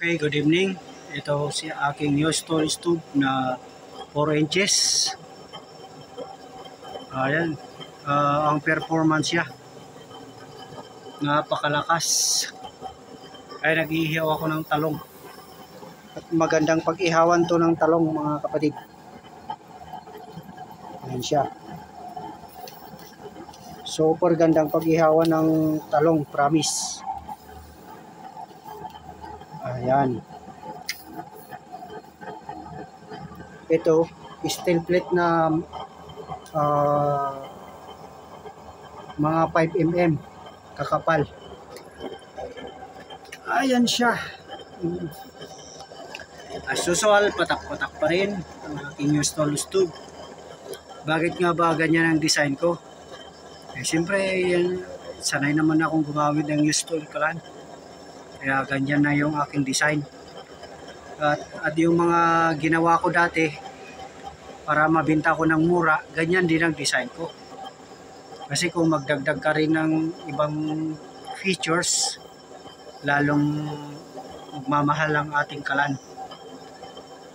Okay, good evening. Ito si aking new storage tube na 4 inches. Ayan, ang performance niya napakalakas. Ay, nag-iihaw ako ng talong. At magandang pag-ihawan to ng talong, mga kapatid. Ayan siya. Super gandang pag-ihawan ng talong, promise. Ayan. Ito, steel plate na mga 5 mm kakapal. Ayan siya. As usual, patak-patak pa rin ang aking new storage tube. Bakit nga ba ganyan ang design ko? Eh, siyempre, yan, sanay naman akong gumamit ng new storage kalan. Kaya ganyan na yung aking design. At yung mga ginawa ko dati para mabenta ko ng mura, ganyan din ang design ko. Kasi kung magdagdag ka rin ng ibang features, lalong magmamahal ang ating kalan.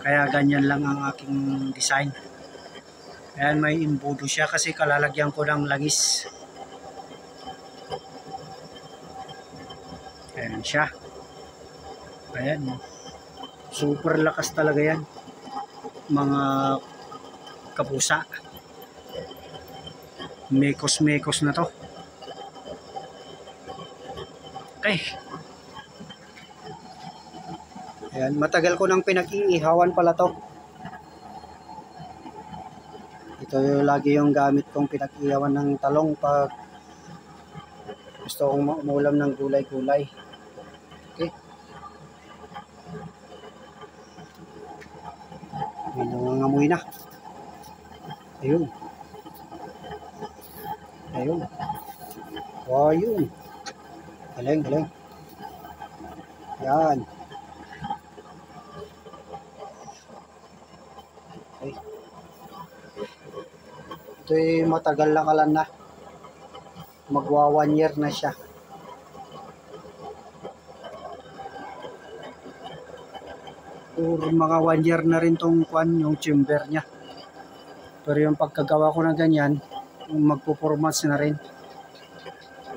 Kaya ganyan lang ang aking design. Ayan, may imbudo siya kasi kalalagyan ko ng langis. Ayan siya. Ayan. Super lakas talaga yan, mga kapusa. Mekos na to. Okay. Ayan, matagal ko nang pinag-iihawan pala to. Ito yung lagi yung gamit kong pinag-ihawan ng talong pag gusto kong umulam ng gulay-gulay. Okay. May nangangamoy na. Ayun. Ayun. Oh, ayun. Galing, galing. Yan. Okay. Ito'y matagal na kalan na. Magwa 1 year na siya. Or mga 1 year na rin tong yung chamber niya. Pero yung pagkagawa ko ng ganyan, magpo-formats na rin.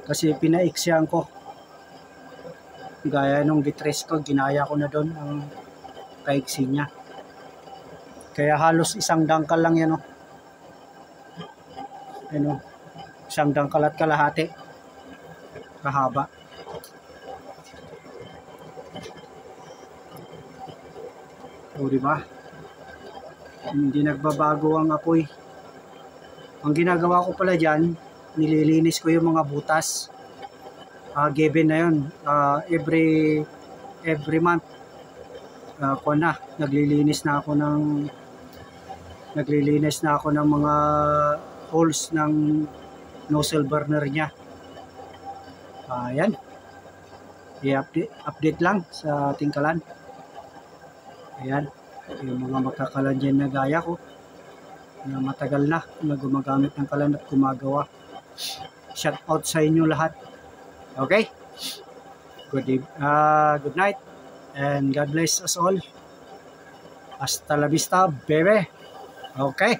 Kasi pinaiksyan ko. Gaya nung gitres ko, ginaya ko na doon ang kaiksi niya. Kaya halos isang dangkal lang yan, oh. Ano, isang dangkal at kalahati. Kahaba. O, diba? Hindi nagbabago ang apoy. Ang ginagawa ko pala dyan, nililinis ko yung mga butas. Given na yun. Every month. Naglilinis na ako ng mga holes ng nozzle burner niya. Ayan. I-update lang sa ating kalan. Ayan. Yung mga makakalan dyan na gaya ko na matagal na gumagamit ng kalan at gumagawa. Shout out sa inyo lahat. Okay? Good night and God bless us all. Hasta la vista, baby. Okay?